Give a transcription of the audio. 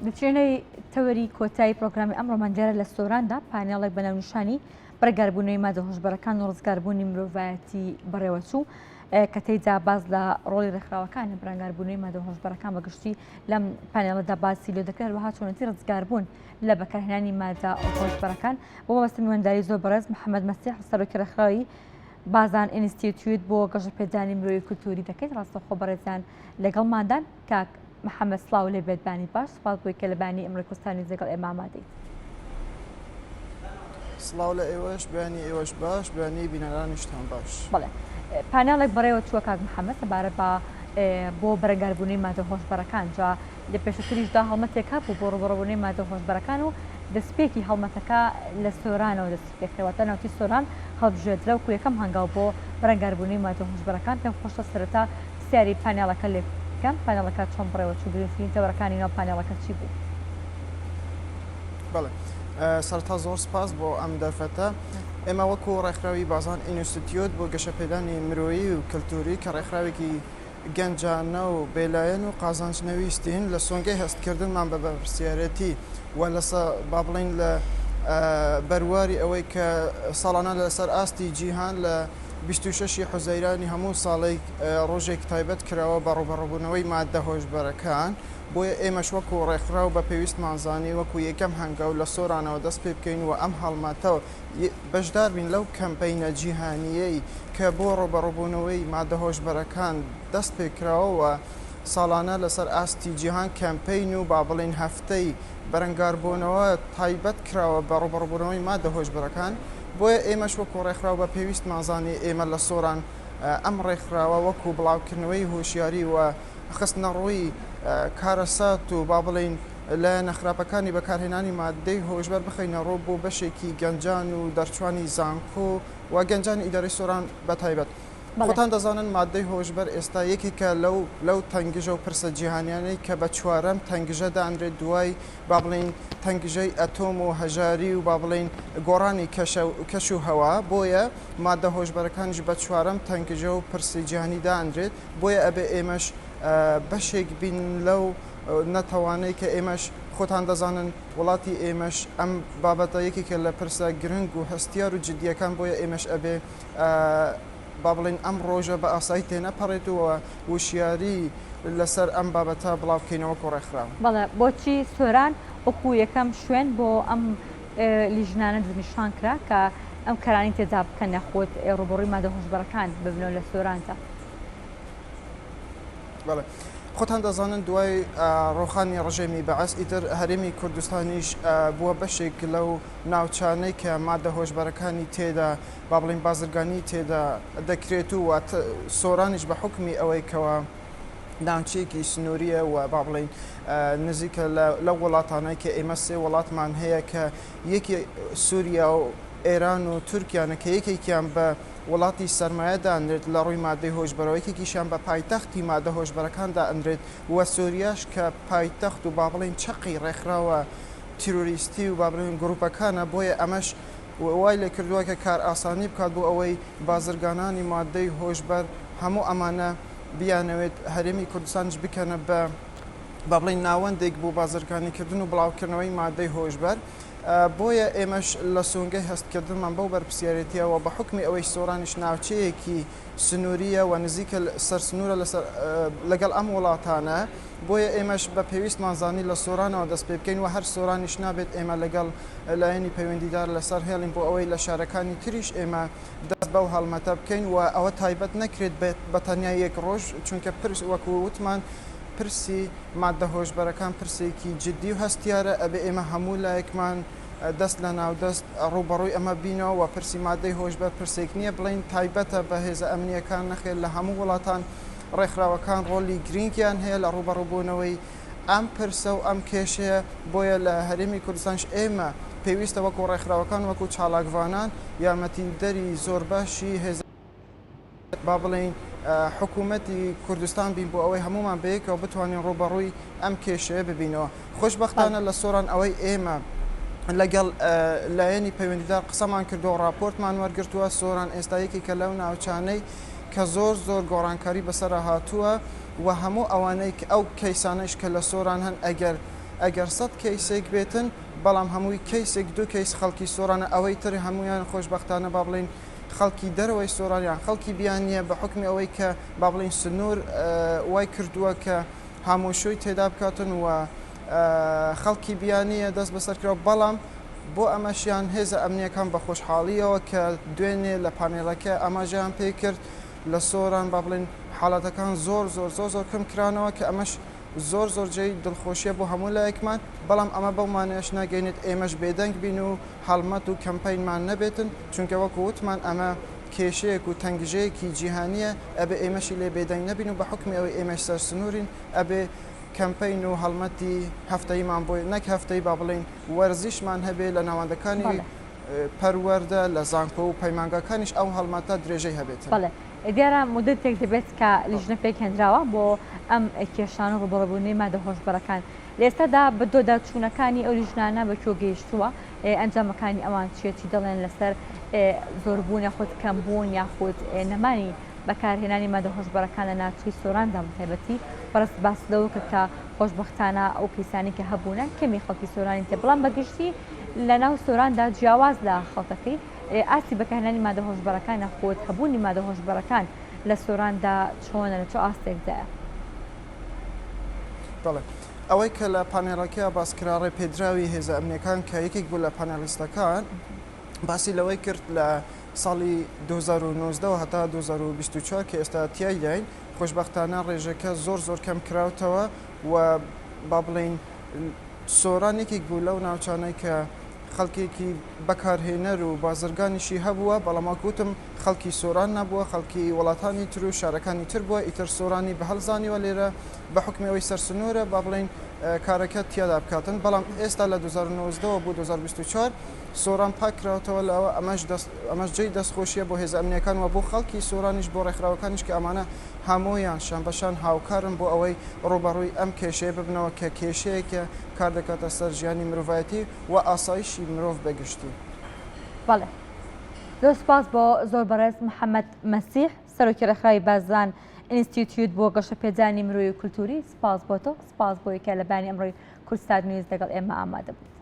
دەچێنەی تەوەری کۆتایی پرۆگرامی ئەمڕۆمان دیارە لە سۆراندا پانێڵێک بەناونیشانی بەرەگاربوونەوەی مادە هۆشبەرەکان و ڕزگاربوونی مرۆڤایەتی بەڕێوەچوو کە تێیدا باز لە ڕۆڵی ڕێکخراوەکانە بەرەنگاربوونەوەی مادە هۆشبەرەکان بەگشتی لەم پانێڵەدا باسی لێ دەکرێت وەها چۆنەتی ڕزگاربوون لە بەکارهێنانی مادە هۆشبەرەکان بۆ مەبەستی میوانداری زۆر بەڕێز محەممەد مەسیح سەرۆکی ڕێکخراوی بازان ئینستیتیوت بۆ گەشەپێدانی مرۆڤی کولتوری دەکەیت ڕاستەوخۆ بەڕێزیان لەگەڵماندان کاک محەممەد سڵاو لێ بێتبانی باش سپاس بۆی کە لەبانی ئەمڕۆی کوردستانی لەگەڵ ئێمە ئامادەی سڵاو لە ئێوەش بەیانی ئێوەش باش بەیانی بینەرانیشتان باش. بەڵێ پانێڵێک بەڕێوە چووە کاک محەممەد سەبارەت بۆ بەرەنگاربوونی مادە هۆشبەرەکان جا لە پێشتریشدا هەڵمەتێک هەبوو بۆ ڕوبەڕوونی مادە هۆشبەرەکان و دەستپێکی هەڵمەتەکە لە سۆرانەوە دەستپێکەوەتە ناوتی سۆران هەڵبژێدرا و یەکەم هەنگاو بۆ بەرەنگاربوونی مادە هۆشبەرەکان پێم خۆشە سەرەتا سیاری پانێڵەکە لێ بکەم پانێڵەکە چۆن بڕێوە چوو گرنگترین تەوەرەکانی ناو پانێڵەکە چی بوو؟ بەڵێ سەرەتا زۆر سپاس بۆ ئەم دەرفەتە ئێمە وەکو ڕێکخراوی بازان ئینستیتیوت بۆ گەشەپێدانی مرۆیی و کللتوری کە ڕێکخراوێکی گەنجانە و بێلایەن و قازانجنەویستین لە سۆنگەی هەستکردنمان بە بەرپرسیارەتی و با بڵین لە بەرواری ئەوەی کە ساڵانە لەسەر ئاستی جیهان لە 26 حوزەیرانی هەموو ساڵێک ڕۆژێک تایبەت کراوە بە ڕوبەڕووبوونەوەی مادە هۆشبەرەکان بۆیە ئێمەش وەکو ڕێکخراو بە پێویستمانزانی وەکو یەکەم هەنگاو لە سۆرانەوە دەست پێ بکەین و ئەم هەڵماتەوە بەشدار بین لەو کەمپەینە جیهانیەی کە بۆ ڕوبەڕووبوونەوەی مادە هۆشبەرەکان دەست پێکراوە ساڵانە لەسەر ئاستی جیهان کەمپەین و با بڵین هەفتەی بەرەنگاربوونەوە تایبەت کراوە بە ڕوبەڕووبوونەوەی مادە هۆشبەرەکان بۆیە ئێمەش وەکو ڕێکخراو بە پێویستمانزانی ئێمە لە سۆران ئەم ڕێکخراوە وەکو بڵاوکردنەوەی هۆشیاری و خستنەڕووی کارەسات و با بڵین لە نەخراپەکانی بەکارهێنانی مادەی هۆشبەر بخەینە ڕۆ بۆ بەشێکی گەنجان و دەرچوانی زانکۆ و گەنجانی ئیدارەی سۆران بەتایبەت. خۆتان دەزانن مادەی هۆشبەر ئێستا یەکێکە لەو تەنگژە و پرسە جیهانیانەی کە بە چوارەم تەنگژە دانرێت دوای با بڵین تەنگژەی ئەتۆم و هەژاری و با بڵین گۆڕانی کەش و هەوا بۆیە مادە هۆشبەرەکانیش بە چوارەم تەنگژە و پرسی جیهانی دانرێت بۆیە ئەبێ ئێمەش بەشێک بین لەو نەتەوانەی کە ئێمەش خۆتان دەزانن وڵاتی ئێمەش ئەم بابەتە یەکێکە لە پرسە گرنگ و هەستیار و جدیەکان بۆیە ئێمەش ئەبێ با بڵین ئەم ڕۆژە بە ئاسایی تێنەپەڕێتەوە وشیاری لەسەر ئەم بابەتە بڵاو بکەینەوە کۆ ڕێکخراوە. بەڵێ بۆچی سۆران وەکو یەکەم شوێن بۆ ئەم لیژنانە دەستنیشان کرا کە ئەم کەرانی تێدا بکەن یاخۆت ڕوبەڕووی مادە هۆشبەرەکان ببنەوە لە سۆراندا؟ بەڵێ خۆتان دەزانن دوای ڕۆخانی ڕژێمی بەعەس ئیتر هەرێمی کوردستانیش بووە بەشێک لەو ناوچانەی کە مادە هۆشبەرەکانی تێدا با بڵین بازرگانی تێدا دەکرێت و سۆرانیش بە حکمی ئەوەی کەوە ناوچەیەکی سنووریە و با بڵین نزیکە لە وڵاتانەی کە ئێمە سێ وڵاتمان هەیە کە یەکی سووریا و ئێران و تورکیانە کە یەکێکیان بە وڵاتی سەرمایەدا ئەندرێت لە ڕووی مادەی هۆشبەرەوەیەکێکیشیان بە پایتەختی مادە هۆشبەرەکاندا ئەندرێت وە سۆریاش کە پایتەخت و با بڵین چەقی ڕێکخراوە تیرۆریستی و با بڵین گروپەکانە بۆیە ئەمەش وای لێ کردووە کە کار ئاسانی بکات بۆ ئەوەی بازرگانانی مادەی هۆشبەر هەموو ئەمانە بیانەوێت هەرێمی کوردستانش بکەنە بە با بڵین ناوەندێک بۆ بازرگانیکردن و بڵاوکردنەوەی مادەی هۆشبەر بۆیە ئێمەش لە سۆنگەی هەستکردنمان بەو بەرپرسیارەتیەوە بە حکمی ئەوەی سۆرانیش ناوچەیەکی سنووریە و نزیکە سەرسنوورە لەگەڵ ئەم وڵاتانە بۆیە ئێمەش بە پێویستمانزانی لە سۆرانەوە دەست پێ بکەین و هەر سۆرانیش نابێت ئێمە لەگەڵ لایەنی پەیوەندیدار لەسەر هێڵین بۆ ئەوەی لە شارەکانی تریش ئێمە دەست بەو هەڵمەتە بکەین و ئەوە تایبەت نەکرێت بە تەنیا یەک ڕۆژ چونکە پرس وەکو وتمان پرسی مادە هۆشبەرەکان پرسێکی جددی و هەستیارە ئەبێ ئێمە هەموو لایەکمان دەست لە ناودەست ڕوبەڕووی ئەمە بینەوە و پرسی مادەی هۆشبەر پرسێک نییە بڵین تایبەتە بە هێزە ئەمنیەکان نەخێت لە هەموو وڵاتان ڕێکخراوەکان ڕۆلی گرنگیان هەیە لە ڕوبەڕووبوونەوەی ئەم پرسە و ئەم کێشەیە بۆیە لە هەرێمی کوردستانش ئێمە پێویستە وەکو ڕێکخراوەکان وەکو چالاکوانان یارمەتیدەری زۆر باشی هێز با بڵین حکوومەتی کوردستان بین بۆ ئەوەی هەمومان بەیەکەوە بتوانین ڕوبەڕووی ئەم کێشەیە ببینەوە. خۆشبەختانە لە سۆران ئەوەی ئێمە لەگەڵ لایەنی پەیوەندیدار قسەمان کردو و راپۆرتمان وەرگرتووە سۆران ئێستا یەکێکە لەو ناوچانەی کە زۆر گۆڕانکاری بەسەر هاتووە و هەموو ئەوانەی ئەو کەیسانش کە لە سۆران هەن ئەگەر ئەگەر 100 کەیسێک بێتن بەڵام هەمووی کەیسێک دو کەیس خەڵکی سۆرانە ئەوەی تر هەمویان خۆشببختانە با بڵین خەڵکی دەرەوەی سۆرانیان خەڵکی بیانیە بە حکمی ئەوەی کە با بڵین سنوور وای کردووە کە هامۆشۆی تێدا بکاتن و خەڵکی بیانیە دەست بەسەرکرەوە بەڵام بۆ ئەمەشیان هێزە ئەمنیەکان بە خۆشحاڵیەوە کە دوێنێ لە پانێڵەکە ئاماژیان پێ کرد لە سۆران با بڵین حاڵەتەکان زۆر کەم کرانەوە کە ئەمەش زۆر جێی دڵخۆشیە بۆ هەموو لایەکمان بەڵام ئەمە بەومانەش ناگەینێت ئێمەش بێدەنگ بین و هەڵمەت و کەمپینمان نەبێتن چونکە وەکو وتمان ئەمە کێشەیەک و تەنگژەیەکی جیهانیە ئەبێ ئێمەشی لێ بێدەنگ نەبین و بە حکمی ئەوەی ئێمەش سەر سنوورین ئەبێ کەمپین و هەڵمەتی هەفتەیمان بۆی نەک هەفتەی با بڵین وەرزیشمان هەبێ لە ناوەندەکانی پەروەردە لە زانکۆ و پەیمانگەکانیش ئەو هەڵمەتە درێژەی هەبێت. دیارە مدتێک دەبێت کە لیژنە پێی هێنراوە بۆ ئەم کێشان و ڕوبەڕەبوونەی مادە هۆشبەرەکان لە ئێستادا بە دۆداچوونەکانی ئەو لیژنانە بەکوێ گەیشتووە ئەنجامەکانی ئەوان چێتی دەڵێن لەسەر زۆربوون یاخود کەمبوون یاخود نەمانی بەکارهێنانی مادە هۆشبەرەکان لە ناوچەی سۆراندا بەتایبەتی بەڕست باس لەوە کرد کە خۆشببختانە ئەو کەیسانی کە هەبوونە کەمی خەڵکی سۆرانی تێ بەڵام بەگشتی لە ناو سۆراندا جیاواز لە خەڵکەکەی ئاسی بەکارهێنانی مادە هۆشبەرەکان نەخۆت هەبوونی مادە هۆشبەرەکان لە سۆراندا چۆنە لە چۆ ئاستێکدایە. بەڵێ ئەوەی کە لە پانێڵەکەی باسکراڕێ پێدراوی هێزە ئەمنیەکان کە یەکێک بوو لە پانێلیستەکان باسی لەوەی کرد لە ساڵی 2019 هەتا 2024 کە ئێستا تیای داین خۆشببختانە ڕێژەکە زۆر کەم کراوتەوە و با بڵین سۆران یەکێک بوو لەو ناوچانەی کە خەڵکێکی بەکارهێنەر و بازرگانیشی هەبووە بەڵام وەکوتم خەڵکی سۆران نەبووە خەڵکی وڵاتانی تر و شارەکانی تر بووە ئیتر سۆرانی بە هەڵزانیوە لێرە بە حکمەوەی سەرسنوورە با بڵین کارەکە تیادا بکاتن بەڵام ئێستا لە 2019 بۆ 2024 سۆران پاکراوەتەوە لەوە ئەمەش جێی دەستخۆشیە بۆ هێزە ئەمنیەکان و بۆ خەڵکی سۆرانیش بۆ ڕێکخراوەکانیش کە ئەمانە هەموویان شان بەشان هاوکارن بۆ ئەوەی ڕوبەڕووی ئەم کێشەیە ببنەوە کە کێشەیەکە کار دەکاتە سەر ژیانی مرۆڤایەتی و ئاسایشی مرۆڤ بەگشتی. بەڵێ زۆر سپاس بۆ زۆر بەڕێز محەممەد مەسیح سەرۆکی ڕێکخراوی بازرگان ئینستیتیوت بۆ گەشەپێدانی مرۆیی و کولتوری سپاس بۆ تۆ سپاس بۆ یەکە لە بانی ئەمڕۆی کورسات نیوز لەگەڵ ئێمە ئامادە بوو.